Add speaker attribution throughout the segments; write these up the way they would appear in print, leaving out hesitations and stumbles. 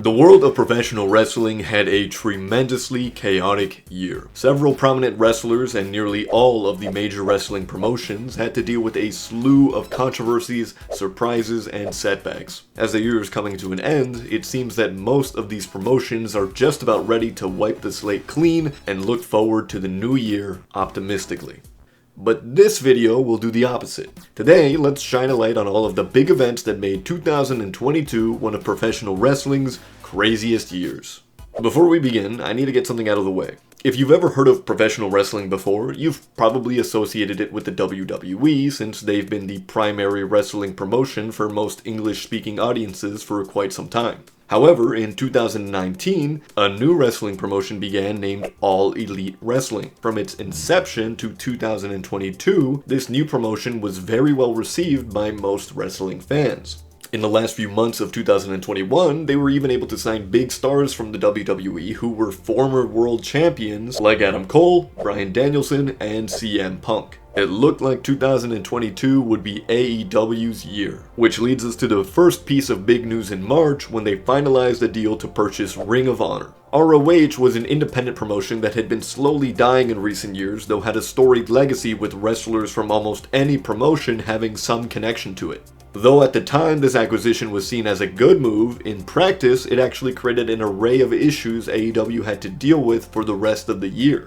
Speaker 1: The world of professional wrestling had a tremendously chaotic year. Several prominent wrestlers and nearly all of the major wrestling promotions had to deal with a slew of controversies, surprises, and setbacks. As the year is coming to an end, it seems that most of these promotions are just about ready to wipe the slate clean and look forward to the new year optimistically. But this video will do the opposite. Today, let's shine a light on all of the big events that made 2022 one of professional wrestling's craziest years. Before we begin, I need to get something out of the way. If you've ever heard of professional wrestling before, you've probably associated it with the WWE since they've been the primary wrestling promotion for most English-speaking audiences for quite some time. However, in 2019, a new wrestling promotion began named All Elite Wrestling. From its inception to 2022, this new promotion was very well received by most wrestling fans. In the last few months of 2021, they were even able to sign big stars from the WWE who were former world champions like Adam Cole, Bryan Danielson, and CM Punk. It looked like 2022 would be AEW's year, which leads us to the first piece of big news in March when they finalized a deal to purchase Ring of Honor. ROH was an independent promotion that had been slowly dying in recent years, though had a storied legacy with wrestlers from almost any promotion having some connection to it. Though at the time this acquisition was seen as a good move, in practice it actually created an array of issues AEW had to deal with for the rest of the year.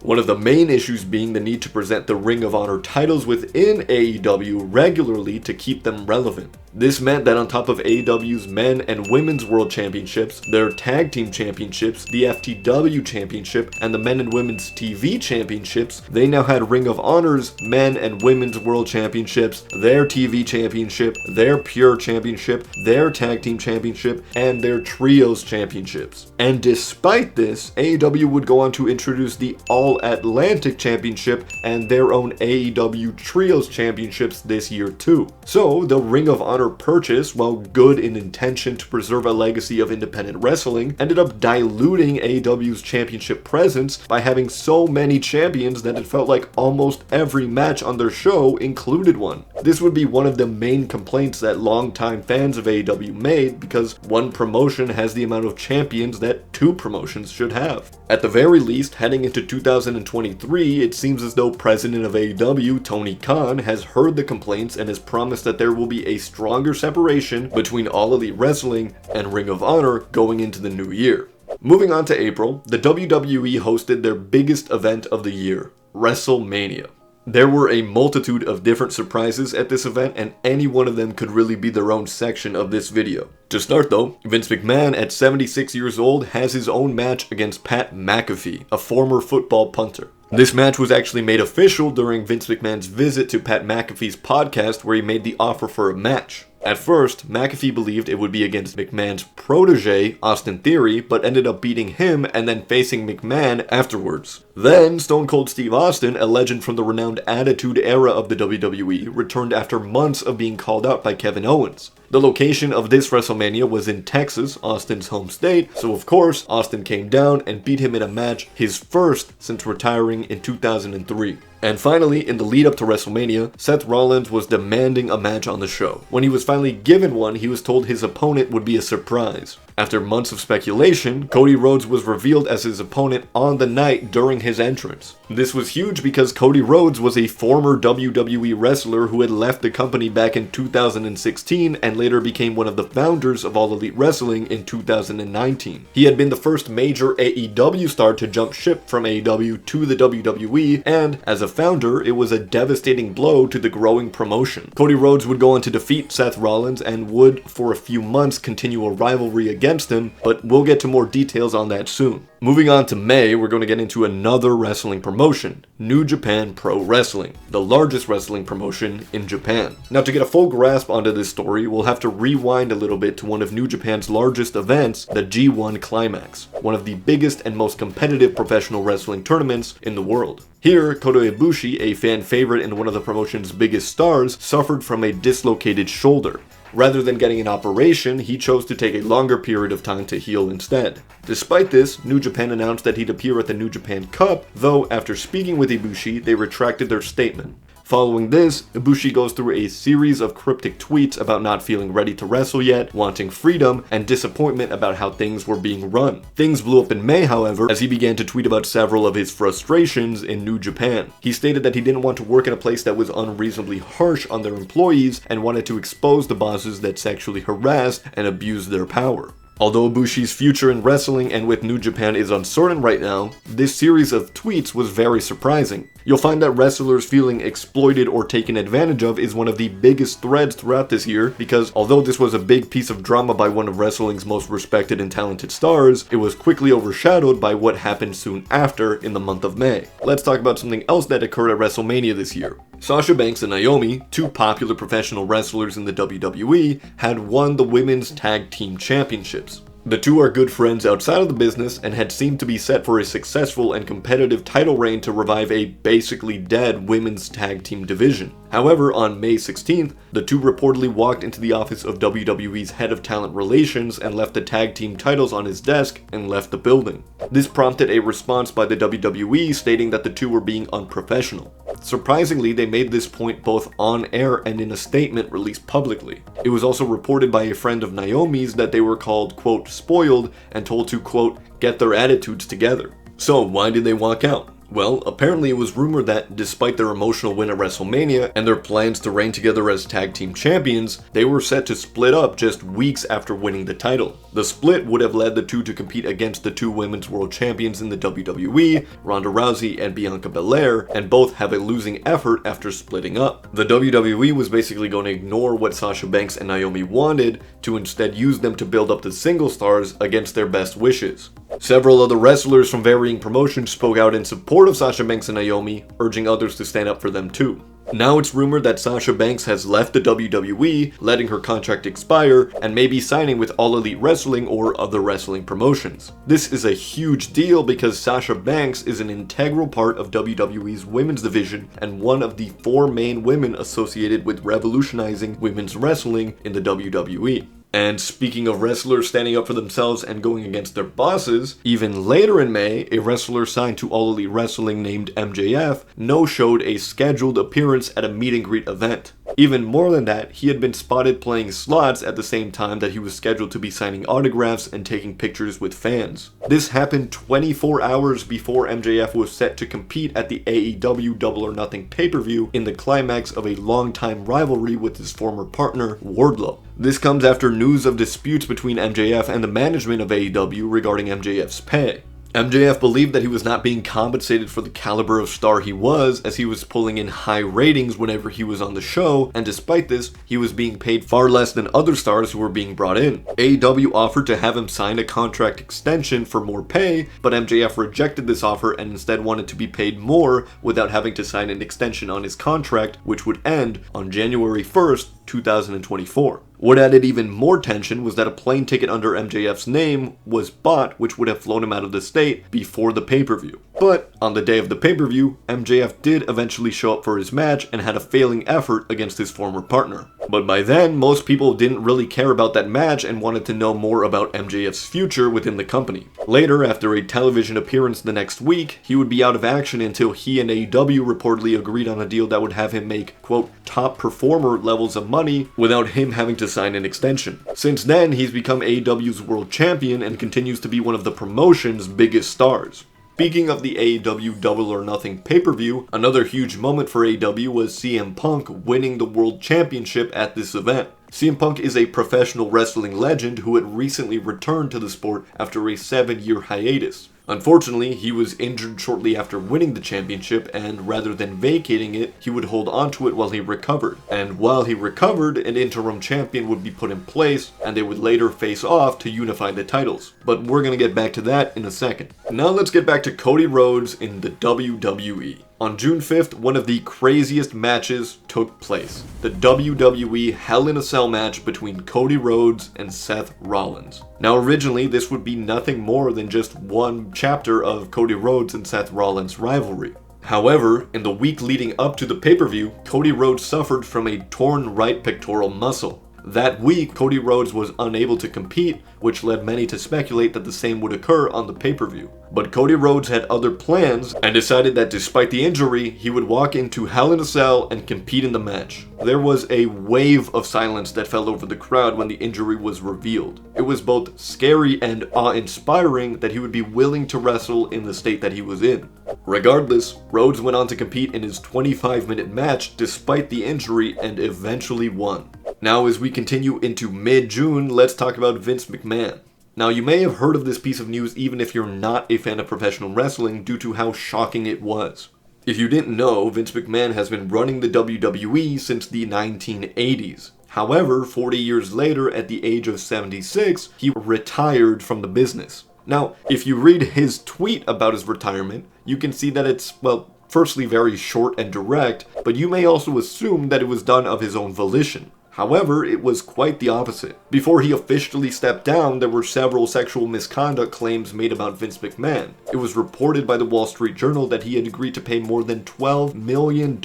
Speaker 1: One of the main issues being the need to present the Ring of Honor titles within AEW regularly to keep them relevant. This meant that on top of AEW's men and women's world championships, their tag team championships, the FTW championship, and the men and women's TV championships, they now had Ring of Honor's men and women's world championships, their TV championship, their pure championship, their tag team championship, and their trios championships. And despite this, AEW would go on to introduce the All Atlantic Championship and their own AEW Trios Championships this year too. So the Ring of Honor purchase, while good in intention to preserve a legacy of independent wrestling, ended up diluting AEW's championship presence by having so many champions that it felt like almost every match on their show included one. This would be one of the main complaints that longtime fans of AEW made, because one promotion has the amount of champions that two promotions should have. At the very least, heading into 2023, it seems as though President of AEW, Tony Khan, has heard the complaints and has promised that there will be a stronger separation between All Elite Wrestling and Ring of Honor going into the new year. Moving on to April, the WWE hosted their biggest event of the year, WrestleMania. There were a multitude of different surprises at this event, and any one of them could really be their own section of this video. To start though, Vince McMahon at 76 years old has his own match against Pat McAfee, a former football punter. This match was actually made official during Vince McMahon's visit to Pat McAfee's podcast where he made the offer for a match. At first, McAfee believed it would be against McMahon's protege, Austin Theory, but ended up beating him and then facing McMahon afterwards. Then, Stone Cold Steve Austin, a legend from the renowned Attitude Era of the WWE, returned after months of being called out by Kevin Owens. The location of this WrestleMania was in Texas, Austin's home state, so of course, Austin came down and beat him in a match, his first since retiring in 2003. And finally, in the lead up to WrestleMania, Seth Rollins was demanding a match on the show. When he was finally given one, he was told his opponent would be a surprise. After months of speculation, Cody Rhodes was revealed as his opponent on the night during his entrance. This was huge because Cody Rhodes was a former WWE wrestler who had left the company back in 2016 and later became one of the founders of All Elite Wrestling in 2019. He had been the first major AEW star to jump ship from AEW to the WWE, and as a founder, it was a devastating blow to the growing promotion. Cody Rhodes would go on to defeat Seth Rollins and would, for a few months, continue a rivalry against him, but we'll get to more details on that soon. Moving on to May, we're going to get into another wrestling promotion, New Japan Pro Wrestling, the largest wrestling promotion in Japan. Now, to get a full grasp onto this story, we'll have to rewind a little bit to one of New Japan's largest events, the G1 Climax, one of the biggest and most competitive professional wrestling tournaments in the world. Here, Kota Ibushi, a fan favorite and one of the promotion's biggest stars, suffered from a dislocated shoulder. Rather than getting an operation, he chose to take a longer period of time to heal instead. Despite this, New Japan announced that he'd appear at the New Japan Cup, though after speaking with Ibushi, they retracted their statement. Following this, Ibushi goes through a series of cryptic tweets about not feeling ready to wrestle yet, wanting freedom, and disappointment about how things were being run. Things blew up in May, however, as he began to tweet about several of his frustrations in New Japan. He stated that he didn't want to work in a place that was unreasonably harsh on their employees and wanted to expose the bosses that sexually harassed and abused their power. Although Ibushi's future in wrestling and with New Japan is uncertain right now, this series of tweets was very surprising. You'll find that wrestlers feeling exploited or taken advantage of is one of the biggest threads throughout this year, because although this was a big piece of drama by one of wrestling's most respected and talented stars, it was quickly overshadowed by what happened soon after in the month of May. Let's talk about something else that occurred at WrestleMania this year. Sasha Banks and Naomi, two popular professional wrestlers in the WWE, had won the Women's Tag Team Championships. The two are good friends outside of the business and had seemed to be set for a successful and competitive title reign to revive a basically dead women's tag team division. However, on May 16th, the two reportedly walked into the office of WWE's head of talent relations and left the tag team titles on his desk and left the building. This prompted a response by the WWE stating that the two were being unprofessional. Surprisingly, they made this point both on air and in a statement released publicly. It was also reported by a friend of Naomi's that they were called, quote, spoiled and told to, quote, get their attitudes together. So why did they walk out? Well, apparently it was rumored that despite their emotional win at WrestleMania and their plans to reign together as tag team champions, they were set to split up just weeks after winning the title. The split would have led the two to compete against the two women's world champions in the WWE, Ronda Rousey and Bianca Belair, and both have a losing effort after splitting up. The WWE was basically going to ignore what Sasha Banks and Naomi wanted to instead use them to build up the single stars against their best wishes. Several other wrestlers from varying promotions spoke out in support of Sasha Banks and Naomi, urging others to stand up for them too. Now it's rumored that Sasha Banks has left the WWE, letting her contract expire, and may be signing with All Elite Wrestling or other wrestling promotions. This is a huge deal because Sasha Banks is an integral part of WWE's women's division and one of the 4 main women associated with revolutionizing women's wrestling in the WWE. And speaking of wrestlers standing up for themselves and going against their bosses, even later in May, a wrestler signed to All Elite Wrestling named MJF no-showed a scheduled appearance at a meet and greet event. Even more than that, he had been spotted playing slots at the same time that he was scheduled to be signing autographs and taking pictures with fans. This happened 24 hours before MJF was set to compete at the AEW Double or Nothing pay-per-view in the climax of a long-time rivalry with his former partner, Wardlow. This comes after news of disputes between MJF and the management of AEW regarding MJF's pay. MJF believed that he was not being compensated for the caliber of star he was, as he was pulling in high ratings whenever he was on the show, and despite this, he was being paid far less than other stars who were being brought in. AEW offered to have him sign a contract extension for more pay, but MJF rejected this offer and instead wanted to be paid more without having to sign an extension on his contract, which would end on January 1st, 2024. What added even more tension was that a plane ticket under MJF's name was bought, which would have flown him out of the state before the pay-per-view. But on the day of the pay-per-view, MJF did eventually show up for his match and had a failing effort against his former partner. But by then, most people didn't really care about that match and wanted to know more about MJF's future within the company. Later, after a television appearance the next week, he would be out of action until he and AEW reportedly agreed on a deal that would have him make, quote, top performer levels of money without him having to sign an extension. Since then, he's become AEW's world champion and continues to be one of the promotion's biggest stars. Speaking of the AEW Double or Nothing pay-per-view, another huge moment for AEW was CM Punk winning the World Championship at this event. CM Punk is a professional wrestling legend who had recently returned to the sport after a 7-year hiatus. Unfortunately, he was injured shortly after winning the championship, and rather than vacating it, he would hold onto it while he recovered. And while he recovered, an interim champion would be put in place, and they would later face off to unify the titles. But we're gonna get back to that in a second. Now let's get back to Cody Rhodes in the WWE. On June 5th, one of the craziest matches took place. The WWE Hell in a Cell match between Cody Rhodes and Seth Rollins. Now originally, this would be nothing more than just one chapter of Cody Rhodes and Seth Rollins' rivalry. However, in the week leading up to the pay-per-view, Cody Rhodes suffered from a torn right pectoral muscle. That week, Cody Rhodes was unable to compete, which led many to speculate that the same would occur on the pay-per-view. But Cody Rhodes had other plans and decided that despite the injury, he would walk into Hell in a Cell and compete in the match. There was a wave of silence that fell over the crowd when the injury was revealed. It was both scary and awe-inspiring that he would be willing to wrestle in the state that he was in. Regardless, Rhodes went on to compete in his 25-minute match despite the injury and eventually won. Now, as we continue into mid-June, let's talk about Vince McMahon. Now, you may have heard of this piece of news even if you're not a fan of professional wrestling due to how shocking it was. If you didn't know, Vince McMahon has been running the WWE since the 1980s. However, 40 years later, at the age of 76, he retired from the business. Now, if you read his tweet about his retirement, you can see that it's, well, firstly very short and direct, but you may also assume that it was done of his own volition. However, it was quite the opposite. Before he officially stepped down, there were several sexual misconduct claims made about Vince McMahon. It was reported by the Wall Street Journal that he had agreed to pay more than $12 million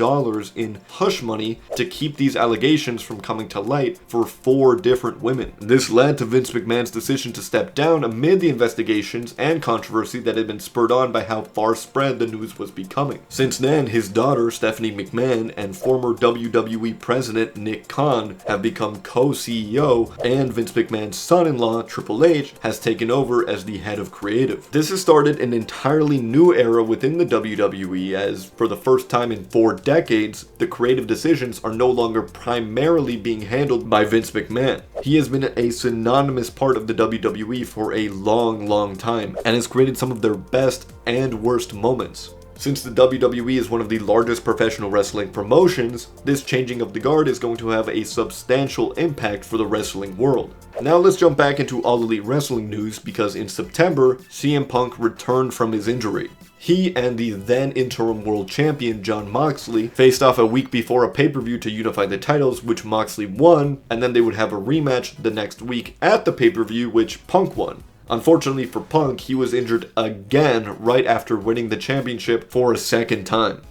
Speaker 1: in hush money to keep these allegations from coming to light for 4 different women. This led to Vince McMahon's decision to step down amid the investigations and controversy that had been spurred on by how far spread the news was becoming. Since then, his daughter, Stephanie McMahon, and former WWE president Nick Khan have become co-CEO, and Vince McMahon's son-in-law, Triple H, has taken over as the head of creative. This has started an entirely new era within the WWE as, for the first time in 4 decades, the creative decisions are no longer primarily being handled by Vince McMahon. He has been a synonymous part of the WWE for a long time, and has created some of their best and worst moments. Since the WWE is one of the largest professional wrestling promotions, this changing of the guard is going to have a substantial impact for the wrestling world. Now let's jump back into All Elite Wrestling news because in September, CM Punk returned from his injury. He and the then interim world champion Jon Moxley faced off a week before a pay-per-view to unify the titles, which Moxley won, and then they would have a rematch the next week at the pay-per-view, which Punk won. Unfortunately for Punk, he was injured again right after winning the championship for a second time.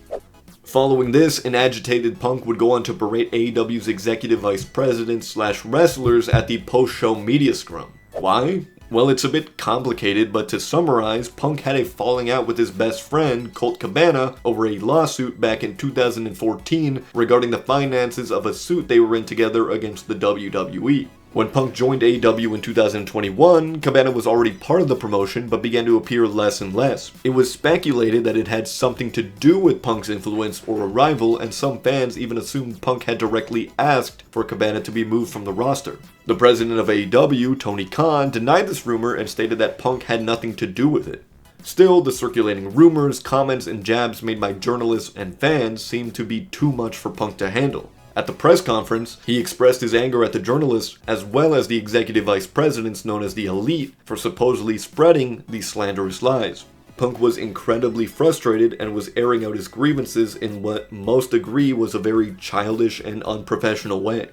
Speaker 1: Following this, an agitated Punk would go on to berate AEW's executive vice president/wrestlers at the post-show media scrum. Why? Well, it's a bit complicated, but to summarize, Punk had a falling out with his best friend, Colt Cabana, over a lawsuit back in 2014 regarding the finances of a suit they were in together against the WWE. When Punk joined AEW in 2021, Cabana was already part of the promotion but began to appear less and less. It was speculated that it had something to do with Punk's influence or arrival, and some fans even assumed Punk had directly asked for Cabana to be moved from the roster. The president of AEW, Tony Khan, denied this rumor and stated that Punk had nothing to do with it. Still, the circulating rumors, comments, and jabs made by journalists and fans seemed to be too much for Punk to handle. At the press conference, he expressed his anger at the journalists as well as the executive vice presidents known as the Elite for supposedly spreading these slanderous lies. Punk was incredibly frustrated and was airing out his grievances in what most agree was a very childish and unprofessional way.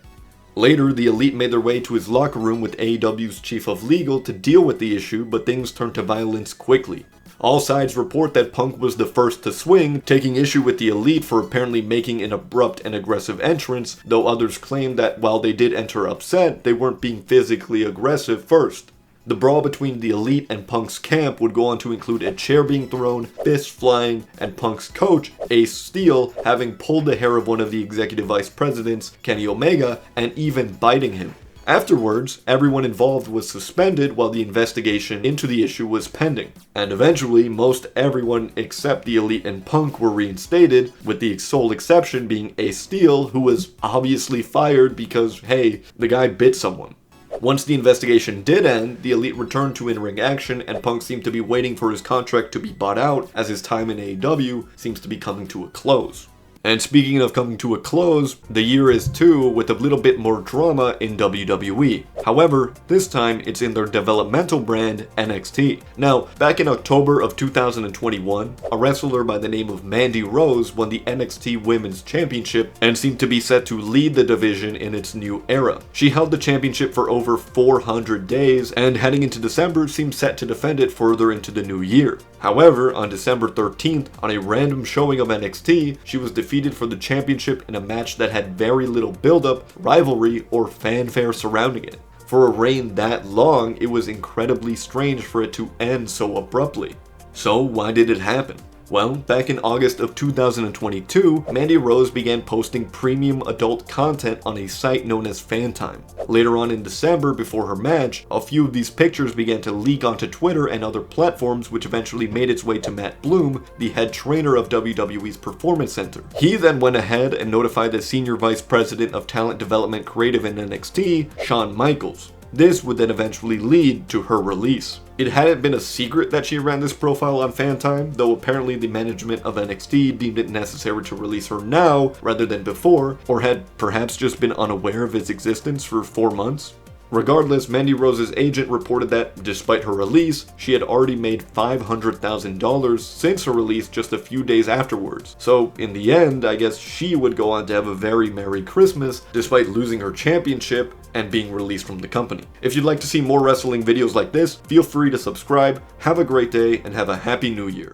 Speaker 1: Later, the Elite made their way to his locker room with AEW's chief of legal to deal with the issue, but things turned to violence quickly. All sides report that Punk was the first to swing, taking issue with the Elite for apparently making an abrupt and aggressive entrance, though others claim that while they did enter upset, they weren't being physically aggressive first. The brawl between the Elite and Punk's camp would go on to include a chair being thrown, fists flying, and Punk's coach, Ace Steel, having pulled the hair of one of the executive vice presidents, Kenny Omega, and even biting him. Afterwards, everyone involved was suspended while the investigation into the issue was pending. And eventually, most everyone except the Elite and Punk were reinstated, with the sole exception being Ace Steel, who was obviously fired because, hey, the guy bit someone. Once the investigation did end, the Elite returned to in-ring action, and Punk seemed to be waiting for his contract to be bought out, as his time in AEW seems to be coming to a close. And speaking of coming to a close, the year is too, with a little bit more drama in WWE. However, this time it's in their developmental brand, NXT. Now, back in October of 2021, a wrestler by the name of Mandy Rose won the NXT Women's Championship and seemed to be set to lead the division in its new era. She held the championship for over 400 days, and heading into December seemed set to defend it further into the new year. However, on December 13th, on a random showing of NXT, she was defeated defeated for the championship in a match that had very little build-up, rivalry, or fanfare surrounding it. For a reign that long, it was incredibly strange for it to end so abruptly. So why did it happen? Well, back in August of 2022, Mandy Rose began posting premium adult content on a site known as Fantime. Later on in December, before her match, a few of these pictures began to leak onto Twitter and other platforms, which eventually made its way to Matt Bloom, the head trainer of WWE's Performance Center. He then went ahead and notified the Senior Vice President of Talent Development Creative in NXT, Shawn Michaels. This would then eventually lead to her release. It hadn't been a secret that she ran this profile on Fantime, though apparently the management of NXT deemed it necessary to release her now rather than before, or had perhaps just been unaware of its existence for 4 months. Regardless, Mandy Rose's agent reported that, despite her release, she had already made $500,000 since her release just a few days afterwards. So, in the end, I guess she would go on to have a very Merry Christmas, despite losing her championship and being released from the company. If you'd like to see more wrestling videos like this, feel free to subscribe, have a great day, and have a Happy New Year.